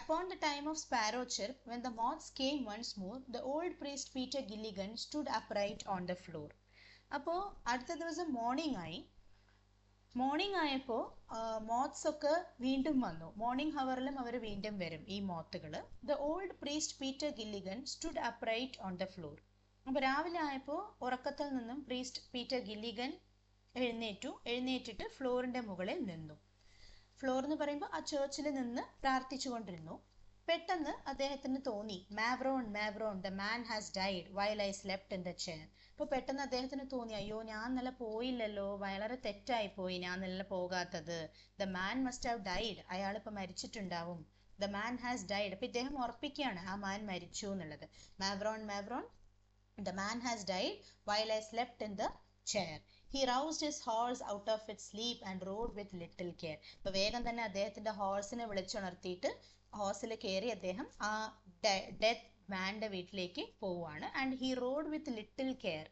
Upon the time of sparrow chirp, when the moths came once more, the old priest Peter Gilligan stood upright on the floor. അപ്പോൾ അടുത്ത ദിവസം morning ആയപ്പോൾ moths ഒക്കെ വീണ്ടും വന്നു. Morning ഹവറിലും അവർ വീണ്ടും വരും ഈ മോത്തുകൾ. The old priest Peter Gilligan stood upright on the floor. അപ്പോൾ രാവിലെ ആയപ്പോൾ ഉറക്കത്തിൽ നിന്നും പ്രീസ്റ്റ് പീറ്റർ ഗില്ലിഗൻ എഴുന്നേറ്റിട്ട് ഫ്ലോറിൻ്റെ മുകളിൽ നിന്നു. ഫ്ലോർ എന്ന് പറയുമ്പോൾ ആ ചേർച്ചിൽ നിന്ന് പ്രാർത്ഥിച്ചു കൊണ്ടിരുന്നു. പെട്ടെന്ന് അദ്ദേഹത്തിന് തോന്നി, മാവ്രോൺ the man has died while I slept in the chair. അപ്പോൾ പെട്ടെന്ന് അദ്ദേഹത്തിന് തോന്നി, അയ്യോ ഞാൻ നല്ല പോയില്ലല്ലോ, വളരെ തെറ്റായിപ്പോയി ഞാൻ നല്ല പോകാത്തത്. The man must have died, അയാളിപ്പോൾ മരിച്ചിട്ടുണ്ടാവും. The man has died. അപ്പോൾ ഇദ്ദേഹം ഉറപ്പിക്കുകയാണ് ആ മാൻ മരിച്ചു എന്നുള്ളത്. Mavrone the man has died while I slept in the chair. He roused his horse out of its sleep and rode with little care. അപ്പോൾ വേഗം തന്നെ അദ്ദേഹത്തിൻ്റെ ഹോഴ്സിനെ വിളിച്ചുണർത്തിയിട്ട് ഹോഴ്സിൽ കയറി അദ്ദേഹം ആ ഡെത്ത് മാൻ്റെ വീട്ടിലേക്ക് പോവുകയാണ്. And he rode with little care.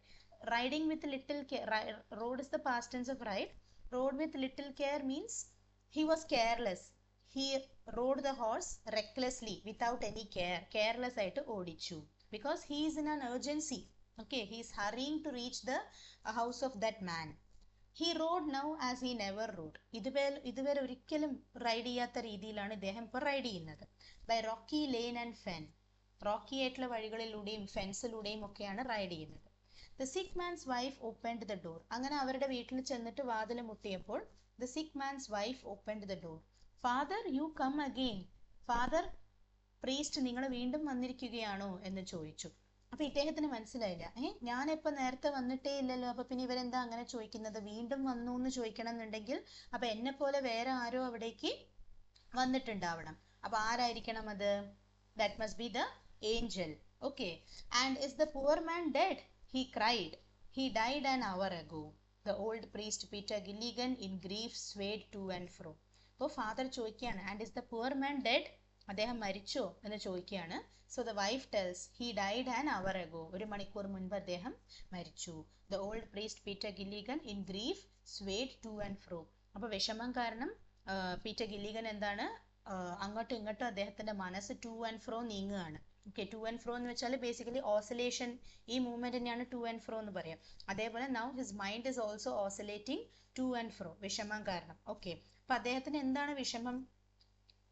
Riding with little care, rode is the past tense of ride. Rode with little care means he was careless. He rode the horse recklessly without any care. Careless ആയിട്ട് ഓടിച്ചു. Because he is in an urgency. Okay, he is hurrying to reach the house of that man. He rode now as he never rode. ഇതുവരെ ഒരിക്കലും ride ചെയ്യാത്ത രീതിയിലാണ് ഇദ്ദേഹം ഇപ്പോൾ ride ചെയ്യുന്നത്. By rocky lane and fen. Rocky ആയിട്ടുള്ള വഴികളിലൂടെയും ഫെൻസിലൂടെയും ഒക്കെയാണ് റൈഡ് ചെയ്യുന്നത്. The sick man's wife opened the door. അങ്ങനെ അവരുടെ വീട്ടിൽ ചെന്നിട്ട് വാതിൽ മുട്ടിയപ്പോൾ the sick man's wife opened the door. Father you come again. Father priest നിങ്ങൾ വീണ്ടും വന്നിരിക്കുകയാണോ എന്ന് ചോദിച്ചു. അപ്പൊ ഇദ്ദേഹത്തിന് മനസ്സിലായില്ല, ഞാനിപ്പോൾ നേരത്തെ വന്നിട്ടേ ഇല്ലല്ലോ, അപ്പൊ പിന്നെ ഇവരെന്താ അങ്ങനെ ചോദിക്കുന്നത്, വീണ്ടും വന്നു എന്ന് ചോദിക്കണം എന്നുണ്ടെങ്കിൽ അപ്പൊ എന്നെ പോലെ വേറെ ആരോ അവിടേക്ക് വന്നിട്ടുണ്ടാവണം. അപ്പൊ ആരായിരിക്കണം അത്? That must be the angel. Okay. And is the poor man dead? He cried. He died an hour ago. The old priest Peter Gilligan in grief swayed to and fro. അപ്പോൾ ഫാദർ ചോദിക്കുകയാണ്, and is the poor man dead? അദ്ദേഹം മരിച്ചോ എന്ന് ചോദിക്കുകയാണ്. So the wife tells he died an hour ago. 1 മണിക്കൂർ മുൻപ് അദ്ദേഹം മരിച്ചു. The old priest Peter Gilligan in grief swayed to and fro. അപ്പോൾ വിഷമം കാരണം പീറ്റർ ഗില്ലിഗൻ എന്താണ്, അങ്ങോട്ടും ഇങ്ങോട്ടും അദ്ദേഹത്തിന്റെ മനസ്സ് ടു ആൻഡ് ഫ്രോ നീങ്ങുകയാണ്. ഓക്കെ. ടു ആൻഡ് ഫ്രോ എന്ന് വെച്ചാൽ ബേസിക്കലി ഓസിലേഷൻ, ഈ മൂവ്മെന്റ് തന്നെയാണ് ടു ആൻഡ് ഫ്രോ എന്ന് പറയാം. അതേപോലെ now his mind is also oscillating to and ഫ്രോ, വിഷമം കാരണം. ഓക്കെ. അപ്പൊ അദ്ദേഹത്തിന് എന്താണ് വിഷമം?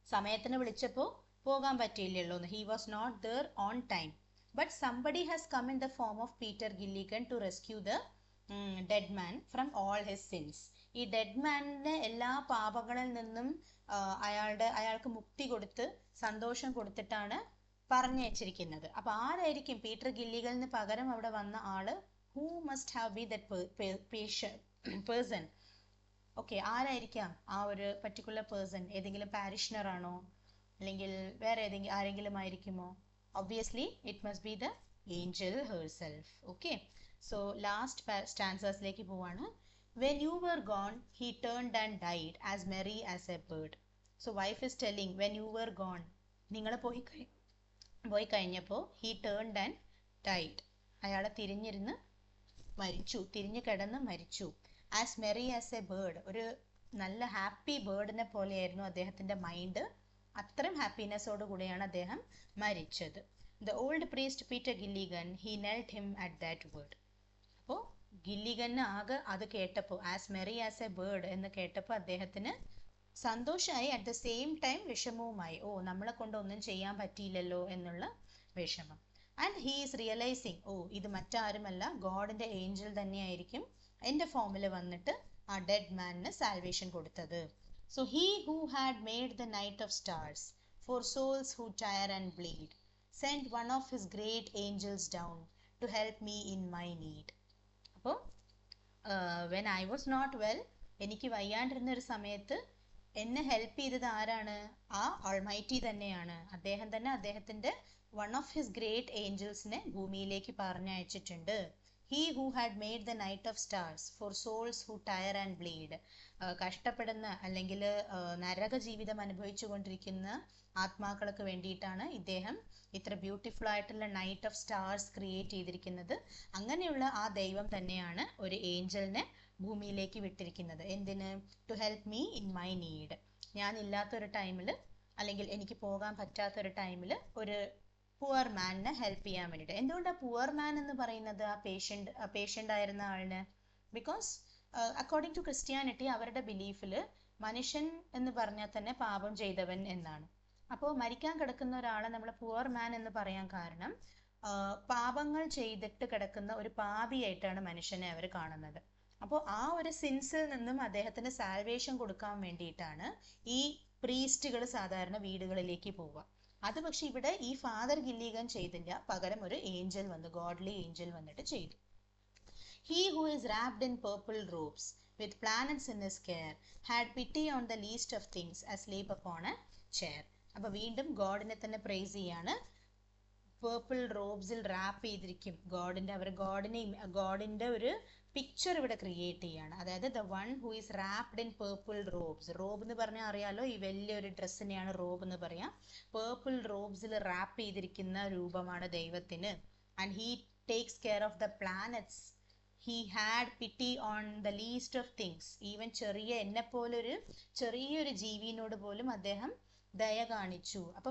സമയത്തിന് വിളിച്ചപ്പോൾ പോകാൻ പറ്റിയില്ലല്ലോ എന്ന്. He was not there on time. But somebody has come in the form of Peter Gilligan to rescue the dead man from all his sins. ഈ ഡെഡ് മാനിന് എല്ലാ പാപങ്ങളിൽ നിന്നും അയാൾക്ക് മുക്തി കൊടുത്ത് സന്തോഷം കൊടുത്തിട്ടാണ് പറഞ്ഞയച്ചിരിക്കുന്നത്. അപ്പൊ ആരായിരിക്കും പീറ്റർ ഗില്ലിഗലിന് പകരം അവിടെ വന്ന ആള്? Who must have be that person? Okay. ആരായിരിക്കാം ആ ഒരു പർട്ടിക്കുലർ പേഴ്സൺ? ഏതെങ്കിലും പാരിഷണർ ആണോ, അല്ലെങ്കിൽ വേറെ ആരെങ്കിലും ആയിരിക്കുമോ? Obviously it must be the angel herself. Okay. So last സ്റ്റാൻസേഴ്സിലേക്ക് പോവാണ്. When you were gone he turned and died as merry as a bird. So wife is telling, when you were gone, നിങ്ങൾ പോയി കഴിഞ്ഞപ്പോൾ he turned and died, അയാളെ തിരിഞ്ഞു കിടന്ന് മരിച്ചു. As merry as a bird, ഒരു നല്ല ഹാപ്പി ബേർഡിനെ പോലെയായിരുന്നു അദ്ദേഹത്തിന്റെ മൈൻഡ്. അത്രയും ഹാപ്പിനെസ്സോട് കൂടിയാണ് അദ്ദേഹം മരിച്ചത്. The old priest Peter Gilligan he knelt him at that word. അപ്പോൾ ഗില്ലിഗന് ആകെ അത് കേട്ടപ്പോൾ, as merry as a bird എന്ന് കേട്ടപ്പോൾ അദ്ദേഹത്തിന് സന്തോഷമായി, അറ്റ് ദ സെയിം ടൈം വിഷമവുമായി. ഓ, നമ്മളെ കൊണ്ട് ഒന്നും ചെയ്യാൻ പറ്റിയില്ലല്ലോ എന്നുള്ള വിഷമം. ആൻഡ് ഹീ ഈസ് റിയലൈസിങ്, ഓ ഇത് മറ്റാരുമല്ല, ഗോഡിന്റെ ഏഞ്ചൽ തന്നെയായിരിക്കും എൻ്റെ ഫോമിൽ വന്നിട്ട് ആ ഡെഡ് മാനിന് സാൽവേഷൻ കൊടുത്തത്. So he who had made the night of stars for souls who tire and bleed send one of his great angels down to help me in my need. അപ്പോൾ when I was not well, എനിക്ക് വയ്യാണ്ടിരുന്ന ഒരു സമയത്ത് എന്നെ help ചെയ്തത് ആരാണ്? ആ almighty തന്നെയാണ്. അദ്ദേഹം തന്നെ അദ്ദേഹത്തിന്റെ വൺ ഓഫ് ഹിസ് ഗ്രേറ്റ് ഏഞ്ചൽസിനെ ഭൂമിയിലേക്ക് പറഞ്ഞയച്ചിട്ടുണ്ട്. He who had made the night of stars for souls who tire and bleed. കഷ്ടപ്പെടുന്ന അല്ലെങ്കിൽ നരക ജീവിതം അനുഭവിച്ചു കൊണ്ടിരിക്കുന്ന ആത്മാക്കൾക്ക് വേണ്ടിയിട്ടാണ് ഇദ്ദേഹം ഇത്ര ബ്യൂട്ടിഫുൾ ആയിട്ടുള്ള നൈറ്റ് ഓഫ് സ്റ്റാർസ് ക്രിയേറ്റ് ചെയ്തിരിക്കുന്നത്. അങ്ങനെയുള്ള ആ ദൈവം തന്നെയാണ് ഒരു ഏഞ്ചലിനെ ഭൂമിയിലേക്ക് വിട്ടിരിക്കുന്നത്. എന്തിന്? To help me in my need. ഞാൻ ഇല്ലാത്തൊരു ടൈമിൽ അല്ലെങ്കിൽ എനിക്ക് പോകാൻ പറ്റാത്ത ഒരു ടൈമിൽ ഒരു പുവർ മാനിനെ ഹെൽപ്പ് ചെയ്യാൻ വേണ്ടിയിട്ട്. എന്തുകൊണ്ടാണ് പുവർ മാൻ എന്ന് പറയുന്നത് ആ പേഷ്യൻ്റ് ആയിരുന്ന ആളിന്? ബിക്കോസ് അക്കോർഡിംഗ് ടു ക്രിസ്ത്യാനിറ്റി അവരുടെ ബിലീഫിൽ മനുഷ്യൻ എന്ന് പറഞ്ഞാൽ തന്നെ പാപം ചെയ്തവൻ എന്നാണ്. അപ്പോൾ മരിക്കാൻ കിടക്കുന്ന ഒരാളെ നമ്മൾ പുവർ മാൻ എന്ന് പറയാൻ കാരണം പാപങ്ങൾ ചെയ്തിട്ട് കിടക്കുന്ന ഒരു പാപിയായിട്ടാണ് മനുഷ്യനെ അവർ കാണുന്നത്. അപ്പോൾ ആ ഒരു സിൻസിൽ നിന്നും അദ്ദേഹത്തിന് സാൽവേഷൻ കൊടുക്കാൻ വേണ്ടിയിട്ടാണ് ഈ പ്രീസ്റ്റുകൾ സാധാരണ വീടുകളിലേക്ക് പോവുക. അത് പക്ഷെ ഇവിടെ ഈ ഫാദർ ഗില്ലിഗൻ ചെയ്തില്ല, പകരം ഒരു ഏഞ്ചൽ വന്നു, ഗോഡ്ലി ഏഞ്ചൽ വന്നിട്ട് ചെയ്തു. He who is wrapped in purple robes with planets in his care had pity on the least of things asleep upon a chair. അപ്പൊ വീണ്ടും ഗോഡിനെ തന്നെ പ്രൈസ് ചെയ്യാണ്. പേർപ്പിൾ റോബ്സിൽ റാപ്പ് ചെയ്തിരിക്കും ഗോഡിന്റെ ഒരു പിക്ചർ ഇവിടെ ക്രിയേറ്റ് ചെയ്യാണ്. അതായത് the one who is wrapped in purple robes. Rob എന്ന് പറഞ്ഞാൽ അറിയാലോ, ഈ വലിയൊരു ഡ്രസ്സിനെയാണ് റോബ് എന്ന് പറയാം. പേർപ്പിൾ റോബ്സിൽ റാപ്പ് ചെയ്തിരിക്കുന്ന രൂപമാണ് ദൈവത്തിന്. And he takes care of the planets. He had pity on the least of things. Even എന്നെപ്പോലൊരു ചെറിയൊരു ജീവിനോട് പോലും അദ്ദേഹം ദയ കാണിച്ചു. അപ്പൊ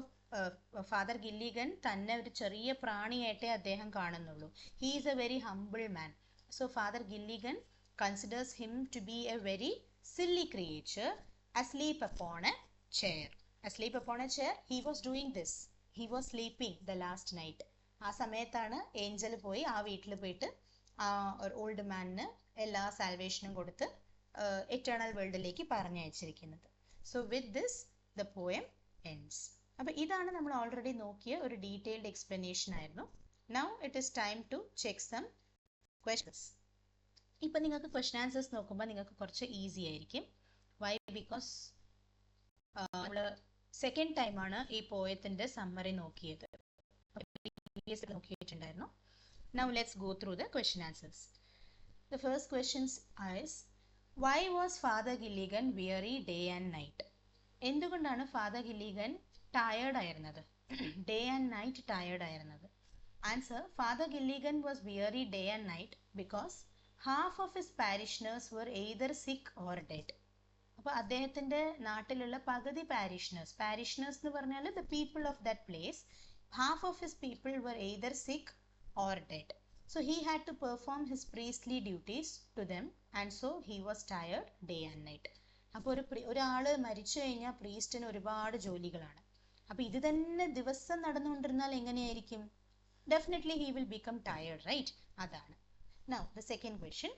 ഫാദർ ഗില്ലിഗൻ തന്നെ ഒരു ചെറിയ പ്രാണിയായിട്ടേ അദ്ദേഹം കാണുന്നുള്ളൂ. He is a very humble man. So father Gilligan considers him to be a very silly creature asleep upon a chair. Asleep upon a chair. He was doing this. He was sleeping the last night. ആ സമയത്താണ് Angel പോയി ആ വീട്ടിൽ പോയിട്ട് ഒരു old മാനിന് എല്ലാ സാൽവേഷനും കൊടുത്ത് eternal വേൾഡിലേക്ക് പറഞ്ഞയച്ചിരിക്കുന്നത്. So with this the poem ends. അപ്പോൾ ഇതാണ് നമ്മൾ ഓൾറെഡി നോക്കിയ ഒരു ഡീറ്റെയിൽഡ് എക്സ്പ്ലനേഷൻ ആയിരുന്നു. Now it is time to check some questions. ഇപ്പം നിങ്ങൾക്ക് ക്വസ്റ്റ്യൻ ആൻസേഴ്സ് നോക്കുമ്പോൾ നിങ്ങൾക്ക് കുറച്ച് ഈസി ആയിരിക്കും. വൈ? ബിക്കോസ് നമ്മൾ സെക്കൻഡ് ടൈമാണ് ഈ പോയത്തിൻ്റെ സമ്മറി നോക്കിയത്, നോക്കിയിട്ടുണ്ടായിരുന്നു. Now let's go through the question answers. The first question is, why was Father Gilligan weary day and night? എന്തുകൊണ്ടാണ് ഫാദർ ഗില്ലിഗൻ ടയേർഡ് ആയിരുന്നത്, ഡേ ആൻഡ് നൈറ്റ് ടയേർഡ് ആയിരുന്നത്? Answer, father Gilligan was weary day and night because half of his parishioners were either sick or dead. അപ്പോൾ അദ്ദേഹത്തിൻ്റെ നാട്ടിലുള്ള പകുതി പാരിഷണേഴ്സ് എന്ന് പറഞ്ഞാൽ the people of that place, half of his people were either sick or dead. So he had to perform his priestly duties to them, and so he was tired day and night. അപ്പോൾ ഒരാൾ മരിച്ചു കഴിഞ്ഞാൽ പ്രീസ്റ്റിന് ഒരുപാട് ജോലികളാണ്. അപ്പോൾ ഇത് തന്നെ ദിവസം നടന്നുകൊണ്ടിരുന്നാൽ എങ്ങനെയായിരിക്കും? Definitely he will become tired, right? അതാണ്. Now the second question,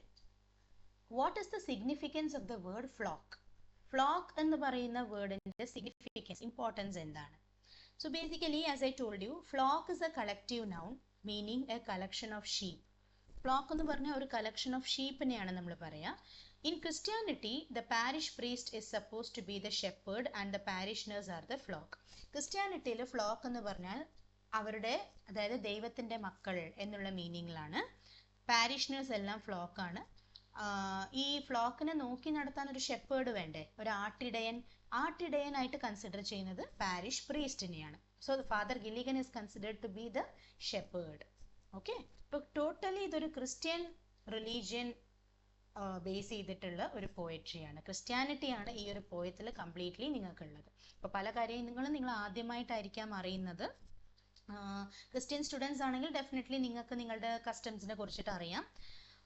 what is the significance of the word flock? Flock എന്ന് പറയുന്ന വേർഡിന്റെ സിഗ്നിഫിക്കൻസ്, ഇമ്പോർട്ടൻസ് എന്താണ്? So basically, as I told you, flock is a collective noun meaning a collection of sheep. Flock എന്ന് പറഞ്ഞാൽ ഒരു collection of sheepനെയാണ് നമ്മൾ പറയുക. In Christianity, the parish priest is supposed to be the shepherd and the parishioners are the flock. ക്രിസ്ത്യാനിറ്റിയിൽ flock എന്ന് പറഞ്ഞാൽ അവരുടെ, അതായത് ദൈവത്തിൻ്റെ മക്കൾ എന്നുള്ള മീനിങ്ങിലാണ്. പാരിഷണേഴ്സ് എല്ലാം flock ആണ്. ഈ ഫ്ലോക്കിനെ നോക്കി നടത്താൻ ഒരു ഷെപ്പേർഡ് വേണ്ടേ, ഒരു ആട്ടിടയനായിട്ട് കൺസിഡർ ചെയ്യുന്നത് പാരിഷ് പ്രീസ്റ്റിനെയാണ്. So father Gilligan is considered to be the shepherd. Okay, ഇപ്പോൾ ടോട്ടലി ഇതൊരു ക്രിസ്ത്യൻ റിലീജിയൻ ബേസ് ചെയ്തിട്ടുള്ള ഒരു പോയട്രിയാണ്. ക്രിസ്ത്യാനിറ്റിയാണ് ഈ ഒരു പോയത്തിൽ കംപ്ലീറ്റ്ലി നിങ്ങൾക്കുള്ളത്. ഇപ്പോൾ പല കാര്യങ്ങളും നിങ്ങൾ ആദ്യമായിട്ടായിരിക്കാം അറിയുന്നത്. ക്രിസ്ത്യൻ സ്റ്റുഡൻസ് ആണെങ്കിൽ ഡെഫിനറ്റ്ലി നിങ്ങൾക്ക് നിങ്ങളുടെ കസ്റ്റംസിനെ കുറിച്ചിട്ട് അറിയാം.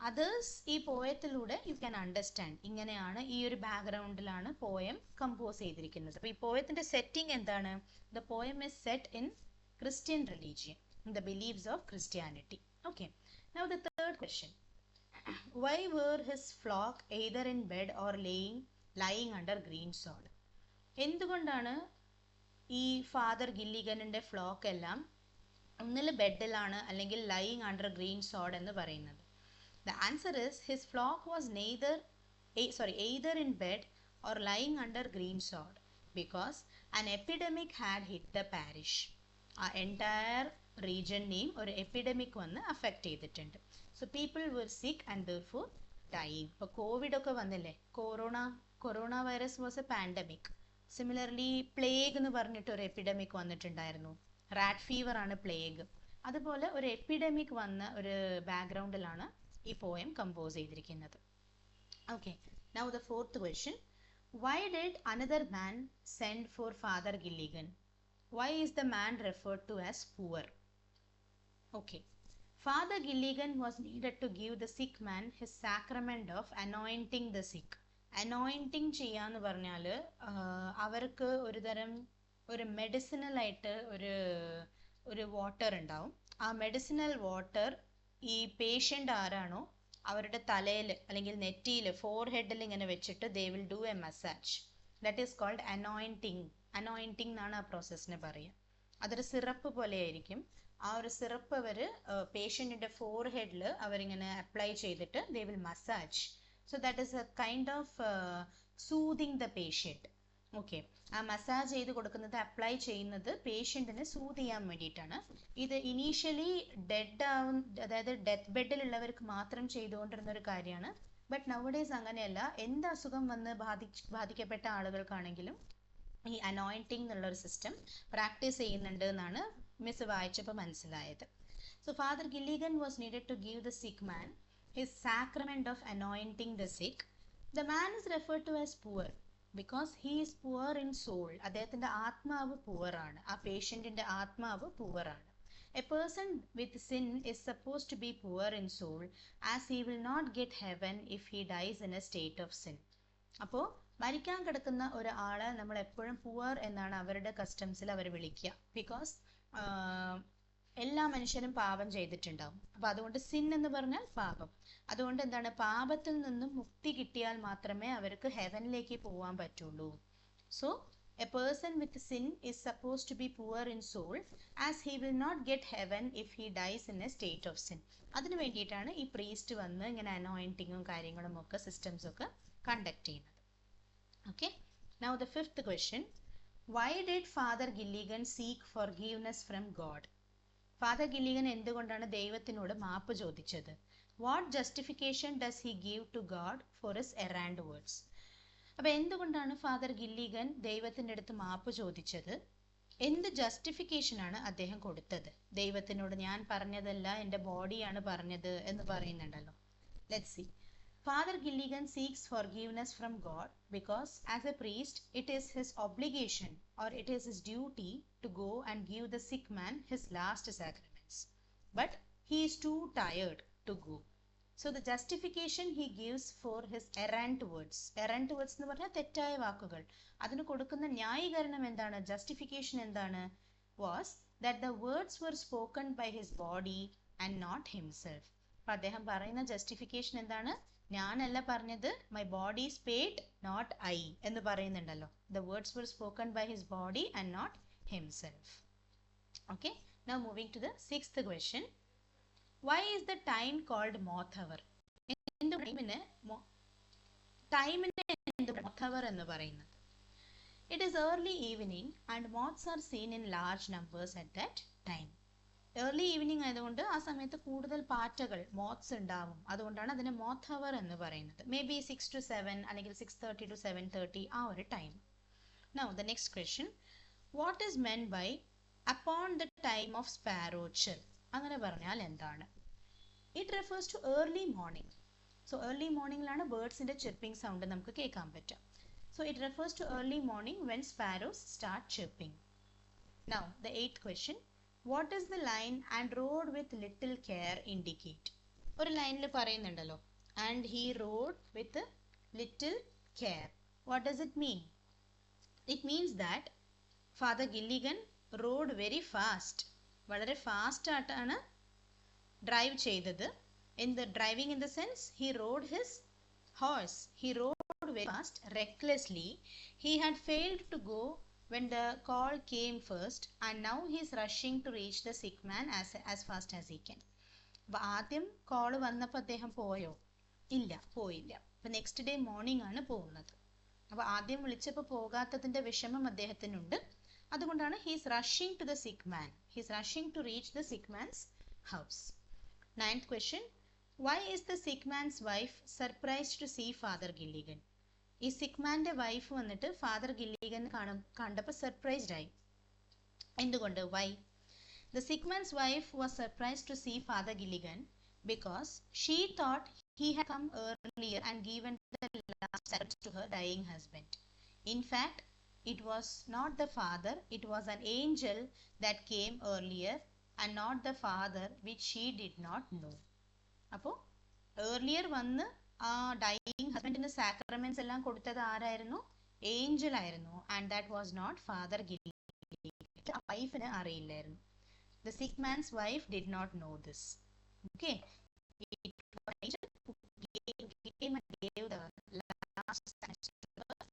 അതേഴ്സ് ഈ പോയത്തിലൂടെ യു ക്യാൻ അണ്ടർസ്റ്റാൻഡ്, ഇങ്ങനെയാണ്, ഈ ഒരു ബാക്ക്ഗ്രൗണ്ടിലാണ് പോയം കമ്പോസ് ചെയ്തിരിക്കുന്നത്. അപ്പോൾ ഈ പോയത്തിൻ്റെ സെറ്റിംഗ് എന്താണ്? The poem is set in Christian religion, in the beliefs of Christianity. Okay, now the third question, why were his flock either in bed or lying under green sod? എന്തുകൊണ്ടാണ് ഈ father ഗില്ലിഗനിൻ്റെ flock എല്ലാം ഒന്നിൽ ബെഡിലാണ് അല്ലെങ്കിൽ lying under green സോഡ് എന്ന് പറയുന്നത്? The answer is, his flock was either in bed or lying under greensward because an epidemic had hit the parish. ആ entire റീജിയനെയും ഒരു epidemic വന്ന് അഫക്റ്റ് ചെയ്തിട്ടുണ്ട്. So people were sick and therefore dying. ഇപ്പോൾ Covid ഒക്കെ വന്നില്ലേ, corona virus was A pandemic. Similarly plague എന്ന് പറഞ്ഞിട്ട് ഒരു എപ്പിഡമിക് വന്നിട്ടുണ്ടായിരുന്നു. റാറ്റ് ഫീവർ ആണ് പ്ലേഗ്. അതുപോലെ ഒരു എപ്പിഡമിക് വന്ന ഒരു ബാക്ക്ഗ്രൗണ്ടിലാണ് ഈ പോയം കമ്പോസ് ചെയ്തിരിക്കുന്നത്. Okay, now the fourth question, Why did another man send for Father Gilligan? Why is the man referred to as poor? Okay. Father Gilligan was needed to give the sick man his sacrament of anointing the sick. Anointing ചെയ്യാന്ന് പറഞ്ഞാൽ അവർക്ക് ഒരു തരം ഒരു medicinal ആയിട്ട് ഒരു water ഉണ്ടാവും. ആ മെഡിസിനൽ വാട്ടർ ഈ പേഷ്യൻ്റ് ആരാണോ അവരുടെ തലയിൽ അല്ലെങ്കിൽ നെറ്റിയിൽ ഫോർഹെഡിൽ ഇങ്ങനെ വെച്ചിട്ട് they will do a massage. That is called anointing. Anointing എന്നാണ് ആ പ്രോസസ്സിനെ പറയുക. അതൊരു സിറപ്പ് പോലെ ആയിരിക്കും. ആ ഒരു സിറപ്പ് അവർ പേഷ്യൻറ്റിൻ്റെ ഫോർഹെഡിൽ അവരിങ്ങനെ അപ്ലൈ ചെയ്തിട്ട് they will massage. So that is A kind of soothing the patient. Okay. ആ മസാജ് ചെയ്ത് കൊടുക്കുന്നത്, അപ്ലൈ ചെയ്യുന്നത് പേഷ്യൻറ്റിനെ സൂത് ചെയ്യാൻ വേണ്ടിയിട്ടാണ്. ഇത് ഇനീഷ്യലി അതായത് ഡെത്ത് ബെഡിലുള്ളവർക്ക് മാത്രം ചെയ്തുകൊണ്ടിരുന്ന ഒരു കാര്യമാണ്. ബട്ട് നൗഡേയ്സ് അങ്ങനെയല്ല. എന്ത് അസുഖം വന്ന് ബാധിക്കപ്പെട്ട ആളുകൾക്കാണെങ്കിലും ഈ അനോയിൻറ്റിങ് എന്നുള്ളൊരു സിസ്റ്റം പ്രാക്ടീസ് ചെയ്യുന്നുണ്ട് എന്നാണ് മിസ് വായിച്ചപ്പോൾ മനസ്സിലായത്. So father Gilligan was needed to give the sick man his sacrament of anointing the sick. The man is referred to as poor because he is poor in soul. അദ്ദേഹത്തിൻ്റെ ആത്മാവ് പുവറാണ്. ആ പേഷ്യൻറ്റിൻ്റെ ആത്മാവ് പുവറാണ്. A person with sin is suppose to be poor in soul as he will not get heaven if he dies in a state of sin. അപ്പോൾ മരിക്കാൻ കിടക്കുന്ന ഒരാളെ നമ്മൾ എപ്പോഴും പുവർ എന്നാണ് അവരുടെ കസ്റ്റംസിൽ അവർ വിളിക്കുക. ബിക്കോസ് എല്ലാ മനുഷ്യരും പാപം ചെയ്തിട്ടുണ്ടാവും. അപ്പോൾ അതുകൊണ്ട് സിൻ എന്ന് പറഞ്ഞാൽ പാപം. അതുകൊണ്ട് എന്താണ്, പാപത്തിൽ നിന്നും മുക്തി കിട്ടിയാൽ മാത്രമേ അവർക്ക് ഹെവനിലേക്ക് പോകാൻ പറ്റുള്ളൂ. So a person with sin is suppose to be poor in soul as he will not get heaven if he dies in a state of sin. അതിന് വേണ്ടിയിട്ടാണ് ഈ പ്രീസ്റ്റ് വന്ന് ഇങ്ങനെ അനോയിൻറ്റിങ്ങും കാര്യങ്ങളും ഒക്കെ സിസ്റ്റംസ് ഒക്കെ കണ്ടക്ട് ചെയ്യുന്നത്. Okay, now the fifth question. Why did Father Gilligan seek forgiveness from God? Father Gilligan എന്തുകൊണ്ടാണ് ദൈവത്തിനോട് മാപ്പ് ചോദിച്ചത്? What justification does he give to God for his errant words? അപ്പോൾ എന്തുകൊണ്ടാണ് ഫാദർ ഗില്ലിഗൻ ദൈവത്തിൻ്റെ അടുത്ത് മാപ്പ് ചോദിച്ചത്? എന്ത് ജസ്റ്റിഫിക്കേഷനാണ് അദ്ദേഹം കൊടുത്തത്? ദൈവത്തിനോട് ഞാൻ പറഞ്ഞതല്ല, എൻ്റെ ബോഡിയാണ് പറഞ്ഞത് എന്ന് പറയുന്നുണ്ടല്ലോ. Let's see. Father Gilligan seeks forgiveness from God because as a priest it is his obligation or it is his duty to go and give the sick man his last sacraments. But he is too tired to go. So the justification he gives for his errant words. Errant words എന്ന് പറഞ്ഞാൽ തെറ്റായ വാക്കുകൾ. അതിന് കൊടുക്കുന്ന ന്യായീകരണം എന്താണ്? Justification എന്താണ്? Was that the words were spoken by his body and not himself. അപ്പോൾ അദ്ദേഹം പറയുന്ന ജസ്റ്റിഫിക്കേഷൻ എന്താണ്? ഞാനല്ല പറഞ്ഞത്, my body spake not I എന്ന് പറയുന്നുണ്ടല്ലോ. The words were spoken by his body and not himself. Okay, now moving to the sixth question. Why is the time called moth hour? ടൈമിനെ moth hour എന്ന് പറയുന്നത്? It is early evening and moths are seen in large numbers at that time. Early evening ആയതുകൊണ്ട് ആ സമയത്ത് കൂടുതൽ പാറ്റകൾ, moths ഉണ്ടാവും. അതുകൊണ്ടാണ് അതിനെ മോത്ത് അവർ എന്ന് പറയുന്നത്. മേ ബി 6 to 7 അല്ലെങ്കിൽ 6:30 to 7:30 ആ ഒരു time. Now the next question. What is meant by upon the time of sparrow chirp? അങ്ങനെ പറഞ്ഞാൽ എന്താണ്? It refers to early morning. So early മോർണിംഗിലാണ് ബേർഡ്സിൻ്റെ ചിർപ്പിംഗ് സൗണ്ട് നമുക്ക് കേൾക്കാൻ പറ്റുക. So it refers to early morning when sparrows start chirping. Now the eighth question. What does the line and rode with little care indicate? ഒരു ലൈനിൽ പറയുന്നുണ്ടല്ലോ, and he rode with little care. What does it mean? It means that Father Gilligan rode very fast. വളരെ fast ആയിട്ടാണ് drive ചെയ്തത്. Driving in the sense he rode his horse. He rode very fast, recklessly. He had failed to go when the call came first and now he is rushing to reach the sick man as fast as he can. അപ്പോൾ ആദ്യം call വന്നപ്പോൾ അദ്ദേഹം പോയോ? ഇല്ല, പോയില്ല. അപ്പോൾ next day morning ആണ് പോകുന്നത്. അപ്പോൾ ആദ്യം വിളിച്ചപ്പോൾ പോകാത്തതിൻ്റെ വിഷമം അദ്ദേഹത്തിനുണ്ട്. അതുകൊണ്ടാണ് he's rushing to the sick man. He's rushing to reach the sick man's house. Ninth question. Why is the sick man's wife surprised to see father Gilligan? ഈ സിക്ക് മാൻ്റെ വൈഫ് വന്നിട്ട് ഫാദർ ഗില്ലിഗൻ കണ്ടപ്പോൾ surprised ആയി. എന്തുകൊണ്ട്? Why? The sick man's wife was surprised to see father Gilligan because she thought he had come earlier and given the last to her dying husband. In fact, it was not the father, it was an angel that came earlier, and not the father, which she did not know. അപ്പോൾ earlier വന്ന് ആ dying ഹസ്ബൻഡിന് sacraments എല്ലാം കൊടുത്തത് ആരായിരുന്നു? Angel ആയിരുന്നു. And that was not father Gilligan. വൈഫിന് അറിയില്ലായിരുന്നു. The sick man's wife did not know this. Okay. It was an angel who came and gave the last sentence to her.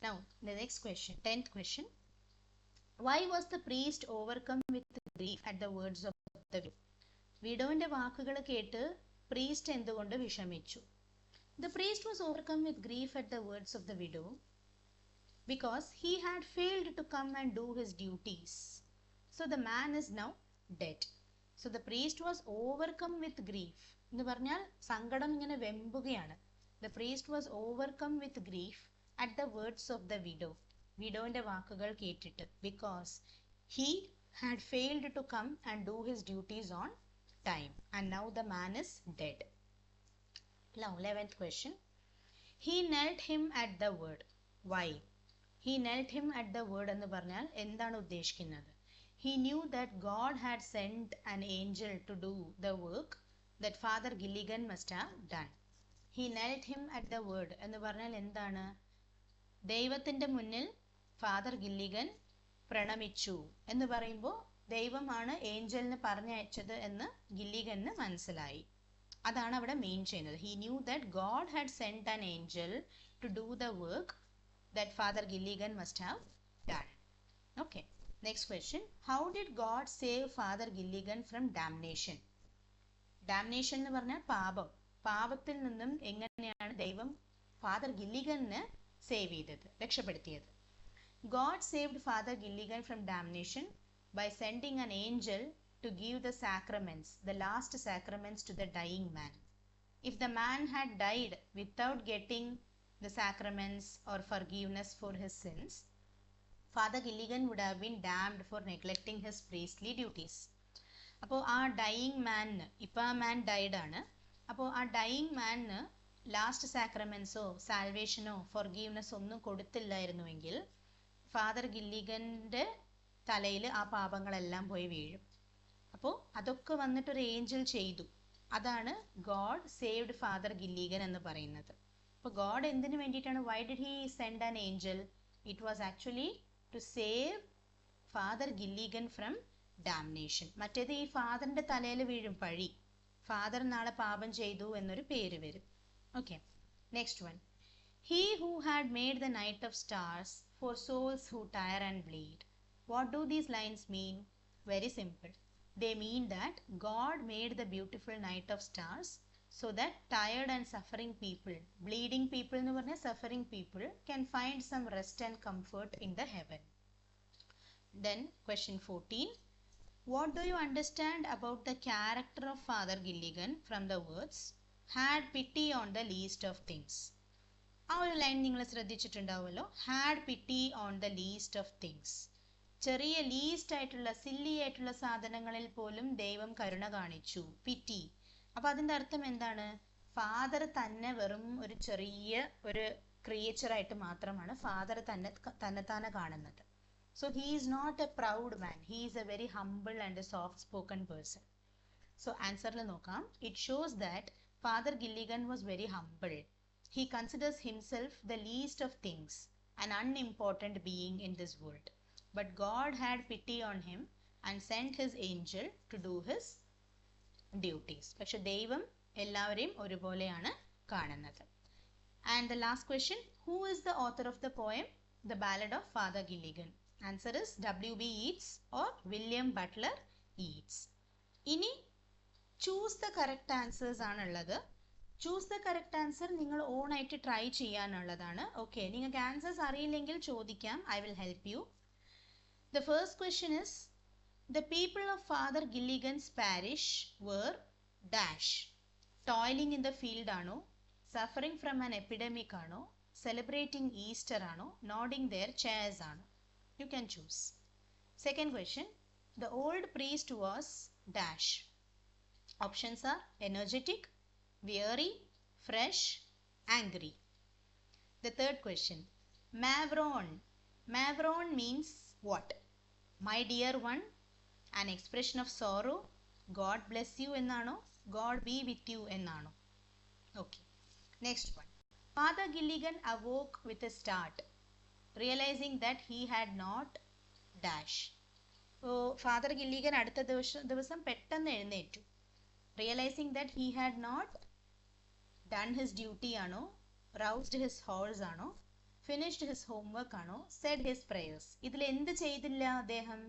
Now, the next question, 10th question. Why was the priest overcome with grief at the words of the widow? വിഡോവിന്റെ വാക്കുകൾ കേട്ട് priest എന്തുകൊണ്ട് വിഷമിച്ചു? The priest was overcome with grief at the words of the widow because he had failed to come and do his duties. So the man is now dead. So the priest was overcome with grief. എന്ന് പറഞ്ഞാൽ സങ്കടം ഇങ്ങനെ വെമ്പുകയാണ്. The priest was overcome with grief at the words of the widow. വിഡോവിന്റെ വാക്കുകൾ കേട്ടിട്ട്. Because he had failed to come and do his duties on time. And now the man is dead. Now, 11th question. He knelt him at the word. Why? He knelt him at the word എന്ന് പറഞ്ഞാൽ എന്താണ് ഉദ്ദേശിക്കുന്നത്? He knew that God had sent an angel to do the work that Father Gilligan must have done. He knelt him at the word എന്ന് പറഞ്ഞാൽ എന്താണ്? ദൈവത്തിന്റെ മുന്നിൽ father Gilligan പ്രണമിച്ചു എന്ന് പറയുമ്പോൾ ദൈവമാണ് ഏഞ്ചലിന് പറഞ്ഞയച്ചത് എന്ന് ഗില്ലിഗന് മനസ്സിലായി. അതാണ് അവിടെ മെയിൻ ചെയ്യുന്നത്. He knew that God had sent an angel to do the work that Father Gilligan must have done. Okay. Next question. How did God save Father Gilligan from damnation? Damnation എന്ന് പറഞ്ഞാൽ പാപം. പാപത്തിൽ നിന്നും എങ്ങനെയാണ് ദൈവം father ഗില്ലിഗനെ save ചെയ്തത്, രക്ഷപ്പെടുത്തിയത്? God saved Father Gilligan from damnation by sending an angel to give the sacraments, the last sacraments, to the dying man. If the man had died without getting the sacraments or forgiveness for his sins, Father Gilligan would have been damned for neglecting his priestly duties. അപ്പോൾ ആ dying മാനിന്, ഇപ്പോൾ ആ മാൻ died ആണ്, അപ്പോൾ ആ dying മാനിന് last സാക്രമെന്റ്സോ സാൽവേഷനോ forgiveness ഒന്നും കൊടുത്തില്ലായിരുന്നുവെങ്കിൽ father ഗില്ലിഗന്റെ തലയിൽ ആ പാപങ്ങളെല്ലാം പോയി വീഴും. അപ്പോൾ അതൊക്കെ വന്നിട്ടൊരു ഏഞ്ചൽ ചെയ്തു. അതാണ് ഗോഡ് സേവ്ഡ് ഫാദർ ഗില്ലിഗൻ എന്ന് പറയുന്നത്. അപ്പോൾ ഗോഡ് എന്തിനു വേണ്ടിയിട്ടാണ്? Why did he send an angel? It was actually to save father Gilligan from damnation. മറ്റേത് ഈ ഫാദറിന്റെ തലയിൽ വീഴും പഴി. ഫാദർ നാളെ പാപം ചെയ്തു എന്നൊരു പേര് വരും. Okay. Next one. He who had made the night of stars for souls who tire and bleed. What do these lines mean? Very simple. They mean that God made the beautiful night of stars so that tired and suffering people, bleeding people എന്ന് പറഞ്ഞാൽ suffering people, can find some rest and comfort in the heaven. Then question 14. What do you understand about the character of Father Gilligan from the words had pity on the least of things? ആ ഒരു line നിങ്ങൾ ശ്രദ്ധിച്ചിട്ടുണ്ടാവുമല്ലോ. Had pity on the least of things. ചെറിയ least ആയിട്ടുള്ള silly ആയിട്ടുള്ള സാധനങ്ങളിൽ പോലും ദൈവം കരുണ കാണിച്ചു. പിറ്റി. അപ്പൊ അതിന്റെ അർത്ഥം എന്താണ്? ഫാദർ തന്നെ വെറും ഒരു ചെറിയ ഒരു ക്രിയേച്ചർ ആയിട്ട് മാത്രമാണ് ഫാദർ തന്നെ കാണുന്നത്. So he is not a proud man. He is a very humble and a soft spoken person. So answer le nokam. It shows that Father Gilligan was very humble. He considers himself the least of things, an unimportant being in this world. But God had pity on him and sent his angel to do his duties. പക്ഷെ ദൈവം എല്ലാവരെയും ഒരുപോലെയാണ് കാണുന്നത്. And the last question. Who is the author of the poem The Ballad of Father Gilligan? Answer is W.B. Yeats or William Butler Yeats. ഇനി choose the correct answers ആണുള്ളത്. Choose the correct answer നിങ്ങൾ own ആയിട്ട് try ചെയ്യാനുള്ളതാണ്. Okay. നിങ്ങൾക്ക് answers അറിയില്ലെങ്കിൽ ചോദിക്കാം. I will help you. The first question is the people of Father Gilligan's parish were dash. Toiling in the field ആണോ? Suffering from an epidemic ആണോ? Celebrating Easter ആണോ? Nodding their chairs ആണോ? You can choose. Second question. The old priest was dash. Options are energetic, weary, fresh, angry. The third question, Mavron. Mavron means what? My dear one, an expression of sorrow. God bless you എന്നാണോ? God be with you എന്നാണോ? Okay. Next one. Father Gilligan awoke with a start, realizing that he had not dash. Father Gilligan അടുത്ത ദിവസം പെട്ടെന്ന് എഴുന്നേറ്റു. Realising that he had not done his duty ആണോ, roused his horse ആണോ, finished his homework ആണോ, said his prayers. ഇതിൽ എന്ത് ചെയ്തില്ല അദ്ദേഹം?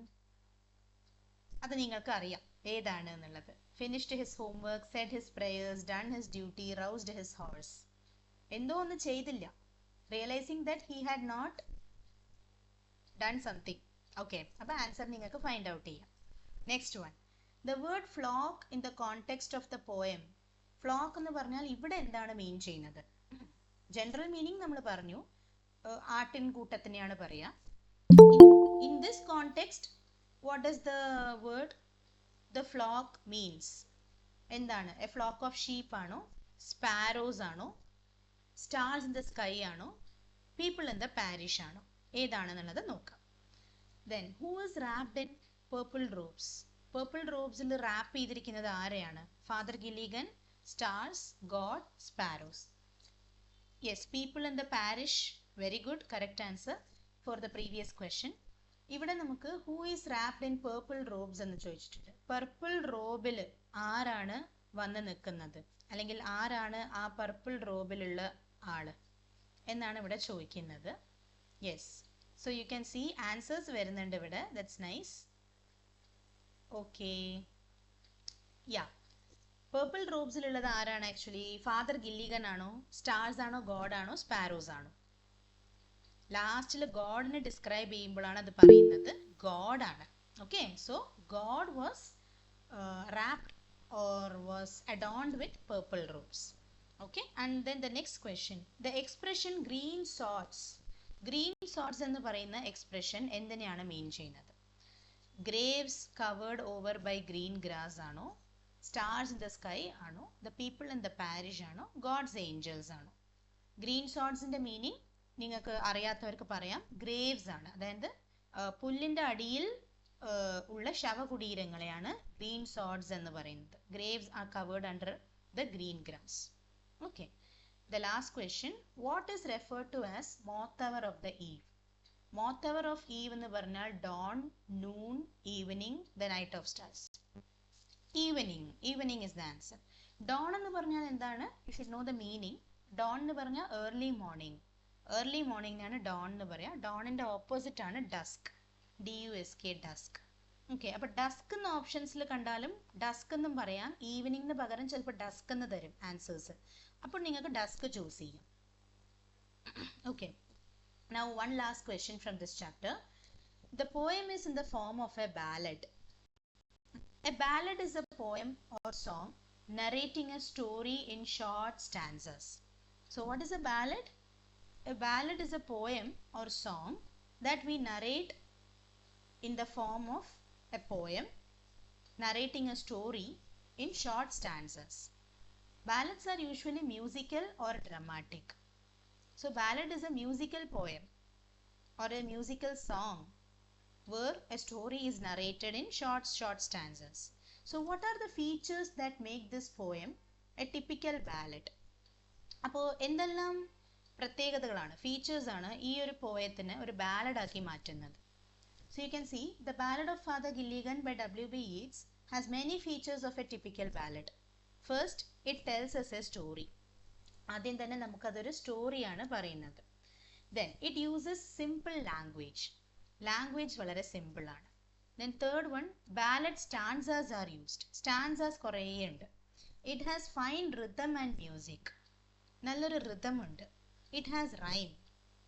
അത് നിങ്ങൾക്ക് അറിയാം ഏതാണ് എന്നുള്ളത്. Finished his homework, said his prayers, done his duty, roused his horse. എന്തോ ഒന്ന് ചെയ്തില്ല. Realising that he had not done something. Okay, അപ്പോൾ ആൻസർ നിങ്ങൾക്ക് ഫൈൻഡ് ഔട്ട് ചെയ്യാം. Next one, the word flock in the context of the poem. Flock എന്ന് പറഞ്ഞാൽ ഇവിടെ എന്താണ് മീൻ ചെയ്യുന്നത്? ജനറൽ മീനിങ് നമ്മൾ പറഞ്ഞു, ആട്ടിൻ കൂട്ടത്തിനെയാണ് പറയുക. In this context what does the word the flock means? എന്താണ്? എ ഫ്ലോക്ക് ഓഫ് ഷീപ്പ് ആണോ, സ്പാരോസ് ആണോ, സ്റ്റാർസ് ഇൻ ദ സ്കൈ ആണോ, പീപ്പിൾ ഇൻ ദ പാരിഷ് ആണോ? ഏതാണെന്നുള്ളത് നോക്കാം. Then who is wrapped in purple robes? Purple robesൽ wrap ചെയ്തിരിക്കുന്നത് ആരെയാണ്? Father Gilligan, stars, God, sparrows. Yes, people in the parish. Very good, correct answer for the previous question. ഇവിടെ നമുക്ക് who is wrapped in purple robes എന്ന് ചോദിച്ചിട്ടുണ്ട്. Purple റോബിൽ ആരാണ് വന്ന് നിൽക്കുന്നത്, അല്ലെങ്കിൽ ആരാണ് ആ പർപ്പിൾ റോബിലുള്ള ആള് എന്നാണ് ഇവിടെ ചോദിക്കുന്നത്. Yes, so you can see answers വരുന്നുണ്ട് ഇവിടെ. that's nice. okay, yeah, purple robesൽ ഉള്ളത് ആരാണ്? ആക്ച്വലി ഫാദർ ഗില്ലിഗൻ ആണോ, സ്റ്റാർസ് ആണോ, ഗോഡ് ആണോ, സ്പാരോസ് ആണോ? ലാസ്റ്റിൽ ഗോഡിനെ ഡിസ്ക്രൈബ് ചെയ്യുമ്പോഴാണ് അത് പറയുന്നത് ഗോഡ് ആണ്. Okay, so God was wrapped or was adorned with purple robes. okay, and then the next question, the expression green swords. Green swords എന്ന് പറയുന്ന എക്സ്പ്രഷൻ എന്തിനെയാണ് മീൻ ചെയ്യുന്നത്? Graves covered over by green grass ആണോ, stars in the sky ആണോ, the people in the parish ആണോ, God's angels ആണോ? Green സോർട്സിന്റെ meaning നിങ്ങൾക്ക് അറിയാത്തവർക്ക് പറയാം, ഗ്രേവ്സ് ആണ്. അതായത് പുല്ലിന്റെ അടിയിൽ ഉള്ള ശവകുടീരങ്ങളെയാണ് ഗ്രീൻ സോർട്സ് എന്ന് പറയുന്നത്. Graves R covered under the green grass. Okay, the last question, what is referred to as moth hour of the eve? moth hour of eve എന്ന് പറഞ്ഞാൽ dawn, noon, evening, the night of stars. evening is the answer. dawn എന്ന് പറഞ്ഞാൽ എന്താണ്? you should know the meaning. dawn എന്ന് പറഞ്ഞാൽ early morning ആണ് dawn എന്ന് പറയാ. dawnന്റെ ഓപ്പോസിറ്റ് ആണ് dusk, dusk, dusk. ഓക്കെ, അപ്പൊ ഡസ്ക് എന്ന ഓപ്ഷൻസിൽ കണ്ടാലും ഡസ്ക് എന്നും പറയാം, ഈവനിങ്ങിന് പകരം ചിലപ്പോൾ ഡസ്ക് എന്ന് തരും ആൻസേഴ്സ്. അപ്പോൾ നിങ്ങൾക്ക് ഡസ്ക് ചൂസ് ചെയ്യാം. Okay, now one last question from this chapter. The poem is in the form of a ballad. A ballad is a poem or song narrating a story in short stanzas. So what is a ballad? A ballad is a poem or song that we narrate in the form of a poem narrating a story in short stanzas. Ballads are usually musical or dramatic. So ballad is a musical poem or a musical song where a story is narrated in short stanzas. So what are the features that make this poem a typical ballad? അപ്പോൾ എന്തെല്ലാം പ്രത്യേകതകളാണ്, features ആണ് ഈ ഒരു പോയത്തിനെ ഒരു ballad ആക്കി മാറ്റുന്നത്? So you can see the Ballad of Father Gilligan by W.B. Yeats has many features of a typical ballad. First, it tells us a story. ആദ്യം തന്നെ നമുക്കതൊരു സ്റ്റോറിയാണ് പറയുന്നത്. Then it uses simple language. Language വളരെ simple ആണ്. Then third one, ballad stanzas are used. Stanzas കുറേ ഉണ്ട്. It has fine rhythm and music. നല്ലൊരു rhythm ഉണ്ട്. It has rhyme.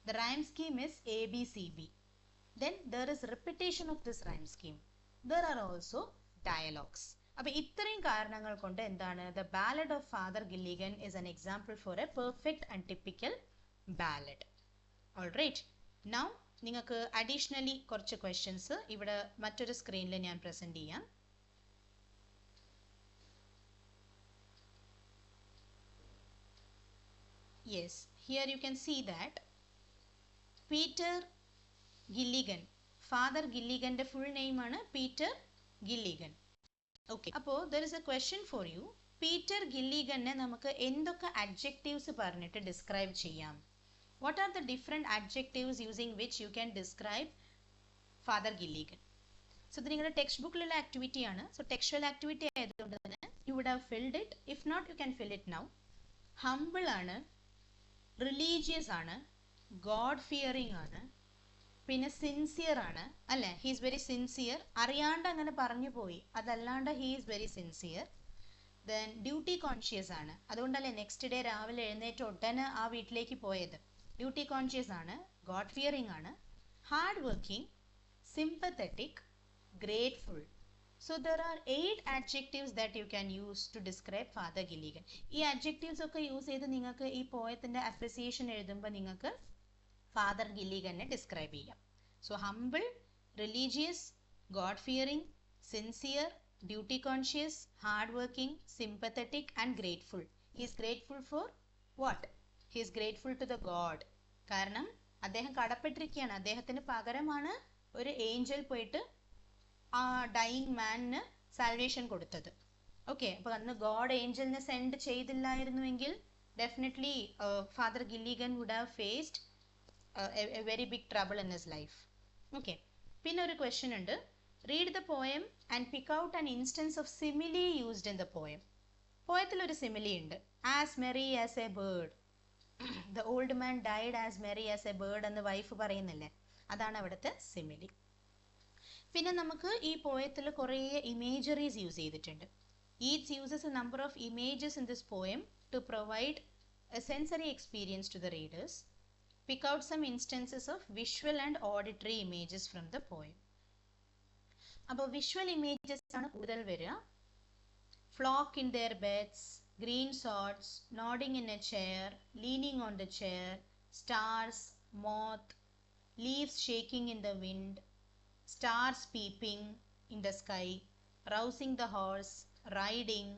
The rhyme scheme is ABCB. Then there is repetition of this rhyme scheme. There are also dialogues. അപ്പോൾ ഇത്രയും കാരണങ്ങൾ കൊണ്ട് എന്താണ്, the ballad of Father Gilligan is an example for a perfect and typical ballad. All right. Now നിങ്ങൾക്ക് additionally കുറച്ച് questions ഇവിടെ മറ്റൊരു സ്ക്രീനിൽ ഞാൻ പ്രസന്റ് ചെയ്യാം. Yes, here you can see that Peter Gilligan, Father Gilligan's full name ആണ് Peter Gilligan. Okay, അപ്പോൾ there is a question for you. Peter Gilliganനെ നമുക്ക് എന്തൊക്കെ adjectives പറഞ്ഞിട്ട് describe ചെയ്യാം? What are the different adjectives using which you can describe Father Gilligan? So ഇത് നിങ്ങളുടെ text ബുക്കിലുള്ള activity ആണ്. So textual activity ആയതുകൊണ്ട് തന്നെ you would have filled it. If not, you can fill it now. Humble ആണ്, religious ആണ്, God fearing ആണ്, പിന്നെ sincere ആണ് അല്ലേ? He is very sincere. അറിയാണ്ട് അങ്ങനെ പറഞ്ഞു പോയി, അതല്ലാണ്ട് he is very sincere. Then duty conscious ആണ്, അതുകൊണ്ടല്ലേ നെക്സ്റ്റ് ഡേ രാവിലെ എഴുന്നേറ്റ് ഉടനെ ആ വീട്ടിലേക്ക് പോയത്. ഡ്യൂട്ടി കോൺഷ്യസ് ആണ്, ഗോഡ് ഫിയറിംഗ് ആണ്, hard working, sympathetic, grateful. So there are 8 adjectives that you can use to describe Father Gilligan. ഈ adjectives ഒക്കെ യൂസ് ചെയ്ത് നിങ്ങൾക്ക് ഈ പോയത്തിന്റെ അപ്രിസിയേഷൻ എഴുതുമ്പോൾ നിങ്ങൾക്ക് ഫാദർ ഗില്ലിഗനെ ഡിസ്ക്രൈബ് ചെയ്യാം. So humble, religious, God fearing, sincere, duty conscious, hard working, sympathetic and grateful. He is grateful for what? He is grateful to the God. കാരണം അദ്ദേഹം കടപ്പെട്ടിരിക്കുകയാണ്, അദ്ദേഹത്തിന് പകരമാണ് ഒരു ഏഞ്ചൽ പോയിട്ട് ആ ഡൈയിങ് മാനിന് സാൽവേഷൻ കൊടുത്തത്. ഓക്കെ, അപ്പോൾ അന്ന് ഗോഡ് ഏഞ്ചലിനെ സെൻഡ് ചെയ്തില്ലായിരുന്നുവെങ്കിൽ definitely Father Gilligan would have faced a very big trouble in his life. Okay, പിന്നെ ഒരു ക്വസ്റ്റ്യൻ ഉണ്ട്. Read the poem and pick out an instance of simile used in the poem. പോയത്തിൽ ഒരു simile ഉണ്ട്. As merry as a bird, the old man died as merry as a bird എന്ന് wife പറയുന്നില്ലേ, അതാണ് അവിടുത്തെ simile. പിന്നെ നമുക്ക് ഈ പോയത്തിൽ കുറേ ഇമേജറീസ് യൂസ് ചെയ്തിട്ടുണ്ട്. Each uses a number of images in this poem to provide a sensory experience to the readers. Pick out some instances of visual and auditory images from the poem. അപ്പോൾ visual images ആണ് കൂടുതൽ വരിക. Flock in their beds, green swords, nodding in a chair, leaning on the chair, stars, moth, leaves shaking in the wind, stars peeping in the sky, rousing the horse, riding,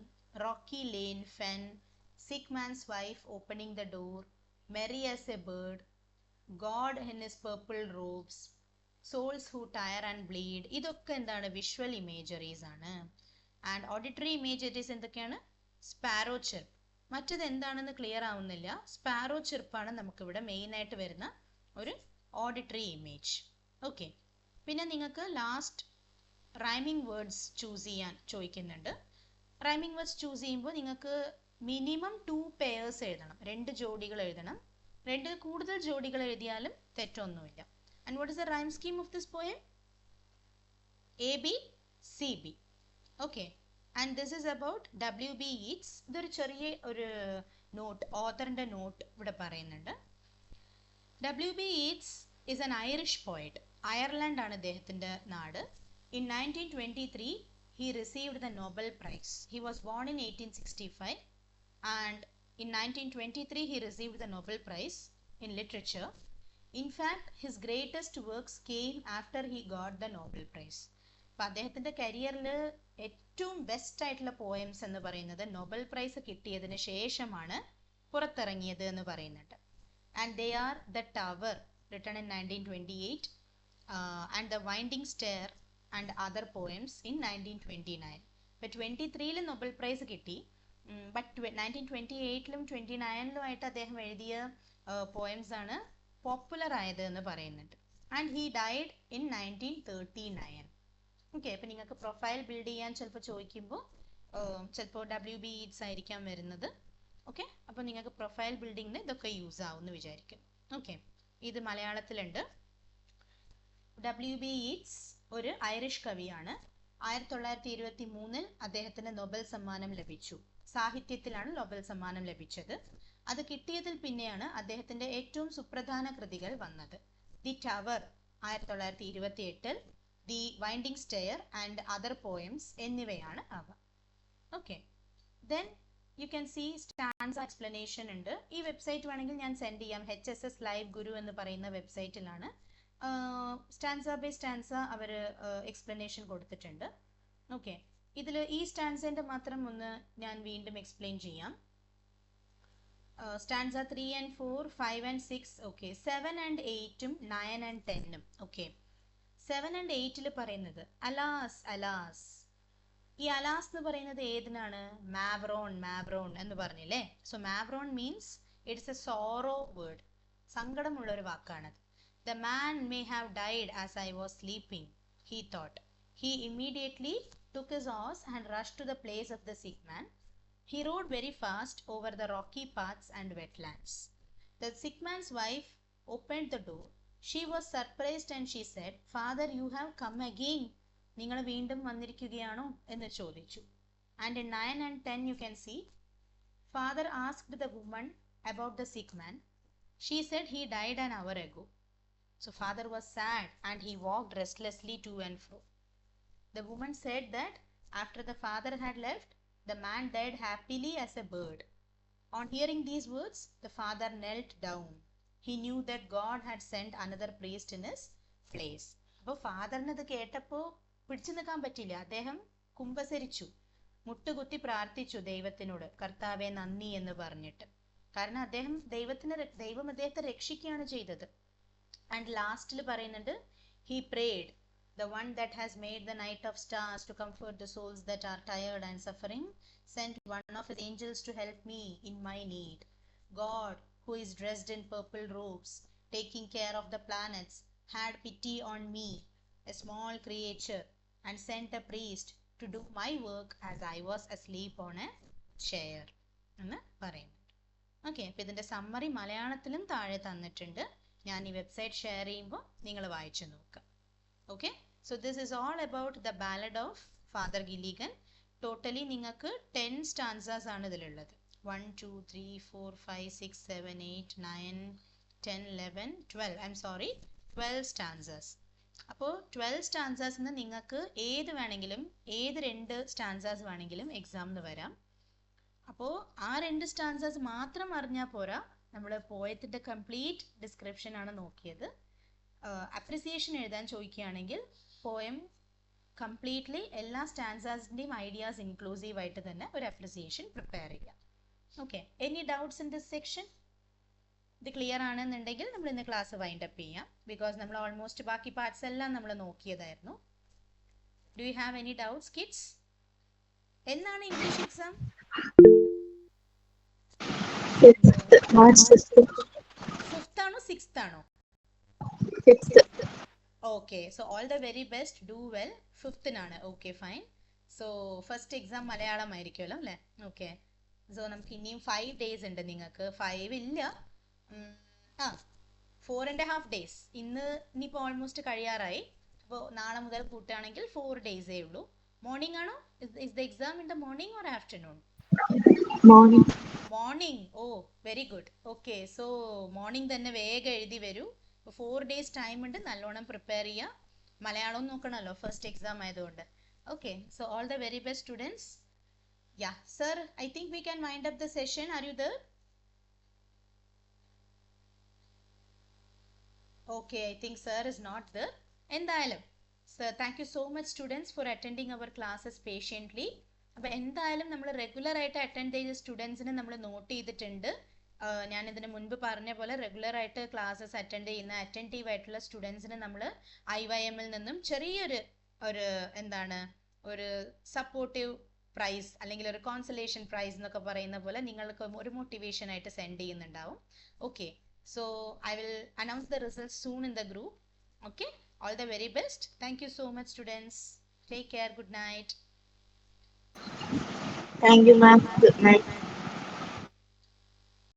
rocky lane fen, sick man's wife opening the door, merry as a bird, God in his purple robes, souls who tire and bleed. ഇതൊക്കെ എന്താണ്? Visual imageries ആണ്. And auditory imageries എന്തൊക്കെയാണ്? Sparrow Cherpu. മറ്റത് എന്താണെന്ന് clear ആവുന്നില്ല. Sparrow ചെർപ്പാണ് നമുക്കിവിടെ main ആയിട്ട് വരുന്ന ഒരു ഓഡിറ്ററി ഇമേജ്. ഓക്കെ, പിന്നെ നിങ്ങൾക്ക് ലാസ്റ്റ് റൈമിംഗ് വേർഡ്സ് ചൂസ് ചെയ്യാൻ ചോദിക്കുന്നുണ്ട്. റൈമിംഗ് വേർഡ്സ് ചൂസ് ചെയ്യുമ്പോൾ നിങ്ങൾക്ക് മിനിമം 2 pairs എഴുതണം, 2 ജോഡികൾ എഴുതണം. 2 കൂടുതൽ ജോഡികൾ എഴുതിയാലും തെറ്റൊന്നുമില്ല. And what is the rhyme scheme of this poem? ABCB. Okay, and this is about WB Yeats. ഇതൊരു ചെറിയ ഒരു നോട്ട്, ഓഥറിൻ്റെ നോട്ട് ഇവിടെ പറയുന്നുണ്ട്. WB Yeats is an Irish poet. Ireland ആണ് അദ്ദേഹത്തിൻ്റെ നാട്. In 1923 he received the Nobel Prize. He was born in 1865 and in 1923 he received the Nobel Prize in literature. In fact, his greatest works came after he got the Nobel Prize. അപ്പോൾ അദ്ദേഹത്തിൻ്റെ കരിയറിൽ ഏറ്റവും best ആയിട്ടുള്ള poems എന്ന് പറയുന്നത് Nobel price കിട്ടിയതിന് ശേഷമാണ് പുറത്തിറങ്ങിയത് എന്ന് പറയുന്നുണ്ട്. And they are the tower written in 1928 and the winding stair and other poems in 1929. ഇപ്പോൾ 23-ൽ നൊബൽ പ്രൈസ് കിട്ടി, ബട്ട് 1928-ലും 29-ലും ആയിട്ട് അദ്ദേഹം എഴുതിയ പോയംസ് ആണ് പോപ്പുലർ ആയത് എന്ന് പറയുന്നുണ്ട്. And he died in 1939. Okay, അപ്പോൾ നിങ്ങൾക്ക് പ്രൊഫൈൽ ബിൽഡ് ചെയ്യാൻ ചിലപ്പോൾ ചോദിക്കുമ്പോൾ ചിലപ്പോൾ WB Yeats ആയിരിക്കാം വരുന്നത്. ഓക്കെ, അപ്പോൾ നിങ്ങൾക്ക് പ്രൊഫൈൽ ബിൽഡിങ്ങിന് ഇതൊക്കെ യൂസ് ആവും എന്ന് വിചാരിക്കും. ഓക്കെ, ഇത് മലയാളത്തിലുണ്ട്. WB Yeats ഒരു ഐറിഷ് കവിയാണ്. 1923-ൽ അദ്ദേഹത്തിന് നൊബൽ സമ്മാനം ലഭിച്ചു. സാഹിത്യത്തിലാണ് നൊബൽ സമ്മാനം ലഭിച്ചത്. അത് കിട്ടിയതിൽ പിന്നെയാണ് അദ്ദേഹത്തിൻ്റെ ഏറ്റവും സുപ്രധാന കൃതികൾ വന്നത്. ദി ടവർ 1928-ൽ, the winding stair and other poems എന്നിവയാണ് അവ. Okay, then you can see stanza explanation ഉണ്ട്. ഈ വെബ്സൈറ്റ് വേണമെങ്കിൽ ഞാൻ സെൻഡ് ചെയ്യാം. HSS ലൈവ് ഗുരു എന്ന് പറയുന്ന വെബ്സൈറ്റിലാണ് സ്റ്റാൻസ ബൈ സ്റ്റാൻസ അവർ എക്സ്പ്ലനേഷൻ കൊടുത്തിട്ടുണ്ട്. ഓക്കെ, ഇതിൽ ഈ സ്റ്റാൻസേൻ്റെ മാത്രം ഒന്ന് ഞാൻ വീണ്ടും എക്സ്പ്ലെയിൻ ചെയ്യാം. Stanza 3 and 4, 5 and 6, okay. 7 and 8ഉം 9 and 10ഉം, okay. 7 and 8ൽ പറയുന്നത് അലാസ് അലാസ്. ഈ അലാസ് എന്ന് പറയുന്നത് ഏതിനാണ്? മാവ്രോൺ എന്ന് പറഞ്ഞില്ലേ. So mavrone means it's a sorrow word, സങ്കടമുള്ള ഒരു വാക്കാണത്. The man may have died as I was sleeping, he thought. He immediately took his horse and rushed to the place of the sick man. He rode very fast over the rocky paths and wetlands. The sick man's wife opened the door. She was surprised and she said, "Father, you have come again." നിങ്ങൾ വീണ്ടും വന്നിരിക്കുകയാണോ എന്ന് ചോദിച്ചു. And in 9 and 10 you can see, father asked the woman about the sick man. She said he died an hour ago. So father was sad and he walked restlessly to and fro. The woman said that after the father had left, the man died happily as a bird. On hearing these words, the father knelt down. He knew that God had sent another priest in his place. അപ്പോൾ ഫാദറിന് ഇത് കേട്ടപ്പോൾ പിടിച്ചു നിൽക്കാൻ പറ്റില്ല. അദ്ദേഹം കുമ്പസരിച്ചു, മുട്ടുകുത്തി പ്രാർത്ഥിച്ചു ദൈവത്തിനോട്, കർത്താവെ നന്ദി എന്ന് പറഞ്ഞിട്ട്. കാരണം ദൈവം അദ്ദേഹത്തെ രക്ഷിക്കുകയാണ് ചെയ്തത്. ആൻഡ് ലാസ്റ്റിൽ പറയുന്നുണ്ട്, he prayed, the one that has made the night of stars to comfort the souls that are tired and suffering, sent one of his angels to help me in my need. God, who is dressed in purple robes, taking care of the planets, had pity on me, a small creature, and sent a priest to do my work as I was asleep on a chair എന്ന് പറയുന്നുണ്ട്. Okay, അപ്പോൾ ഇതിൻ്റെ summary മലയാളത്തിലും താഴെ തന്നിട്ടുണ്ട്. ഞാൻ ഈ website share ചെയ്യുമ്പോൾ നിങ്ങൾ വായിച്ചു നോക്കുക. Okay, so this is all about the ballad of father Gilligan. Totally നിങ്ങൾക്ക് 10 സ്റ്റാൻസാസ് ആണ് ഇതിലുള്ളത്. 1 2 3 4 5 6 7 8 9 10 11 12, ഐ എം സോറി, 12 സ്റ്റാൻസാസ്. അപ്പോൾ 12 സ്റ്റാൻസാസിന് നിങ്ങൾക്ക് ഏത് 2 സ്റ്റാൻസാസ് വേണമെങ്കിലും എക്സാമിന് വരാം. അപ്പോൾ ആ 2 സ്റ്റാൻസാസ് മാത്രം അറിഞ്ഞാൽ പോരാ, നമ്മൾ പോയത്തിൻ്റെ കംപ്ലീറ്റ് ഡിസ്ക്രിപ്ഷൻ ആണ് നോക്കിയത്. അപ്രിസിയേഷൻ എഴുതാൻ ചോദിക്കുകയാണെങ്കിൽ പോയം കംപ്ലീറ്റ്ലി എല്ലാ സ്റ്റാൻസാസിൻ്റെയും ഐഡിയാസ് ഇൻക്ലൂസീവ് ആയിട്ട് തന്നെ ഒരു അപ്രിസിയേഷൻ പ്രിപ്പയർ ചെയ്യാം. Okay, any doubts in this section? ഇത് ക്ലിയർ ആണെന്നുണ്ടെങ്കിൽ നമ്മൾ ഇന്ന് ക്ലാസ് വൈൻഡ് അപ്പ് ചെയ്യാം. ബിക്കോസ് നമ്മൾ ഓൾമോസ്റ്റ് ബാക്കി പാർട്സ് എല്ലാം നമ്മൾ നോക്കിയതായിരുന്നു. Do you have any doubts kids? എന്നാണ് ഇംഗ്ലീഷ് എക്സാം? ഫിഫ്ത്ത് ആണോ സിക്സ്ത് ആണോ? Okay, so all the very best, do well. ഫിഫ്തിനാണ്. Okay, fine. So first exam Malayalam ആയിരിക്കുമല്ലോ അല്ലേ? ഓക്കെ, സോ നമുക്ക് ഇനിയും 5 days ഉണ്ട്. നിങ്ങൾക്ക് 5 ഇല്ല, 4.5 days. ഇനിയിപ്പോൾ ഓൾമോസ്റ്റ് കഴിയാറായി. അപ്പോൾ നാളെ മുതൽ കൂട്ടുകയാണെങ്കിൽ 4 days ഉള്ളൂ. മോർണിംഗ് ആണോ? Is the exam in the morning or afternoon? Morning. Oh, very good. Okay, so morning തന്നെ വേഗം എഴുതി വരൂ. ഇപ്പോൾ 4 days ടൈം ഉണ്ട്, നല്ലോണം പ്രിപ്പയർ ചെയ്യുക. മലയാളം നോക്കണമല്ലോ, ഫസ്റ്റ് എക്സാം ആയതുകൊണ്ട്. Okay, so all the very best students. Yeah, sir, I think we can wind up the session. Are you there? Okay, I think sir is not there. എന്തായാലും sir, thank you so much students for attending our classes patiently. അപ്പോൾ എന്തായാലും നമ്മൾ regular ആയിട്ട് attend ചെയ്ത സ്റ്റുഡൻസിനെ നമ്മൾ not ചെയ്തിട്ടുണ്ട്. ഞാൻ ഇതിന് മുൻപ് പറഞ്ഞ പോലെ റെഗുലർ ആയിട്ട് ക്ലാസ്സസ് അറ്റൻഡ് ചെയ്യുന്ന അറ്റൻറ്റീവ് ആയിട്ടുള്ള സ്റ്റുഡൻസിന് നമ്മൾ IYM-ൽ നിന്നും ചെറിയൊരു ഒരു സപ്പോർട്ടീവ് പ്രൈസ് അല്ലെങ്കിൽ ഒരു കോൺസലേഷൻ പ്രൈസ് എന്നൊക്കെ പറയുന്ന പോലെ നിങ്ങൾക്ക് ഒരു മോട്ടിവേഷൻ ആയിട്ട് സെൻഡ് ചെയ്യുന്നുണ്ടാവും. Okay, so I will announce the results soon in the group. Okay, all the very best. Thank you so much students. Take care. Good night. Thank you, ma'am. Good night.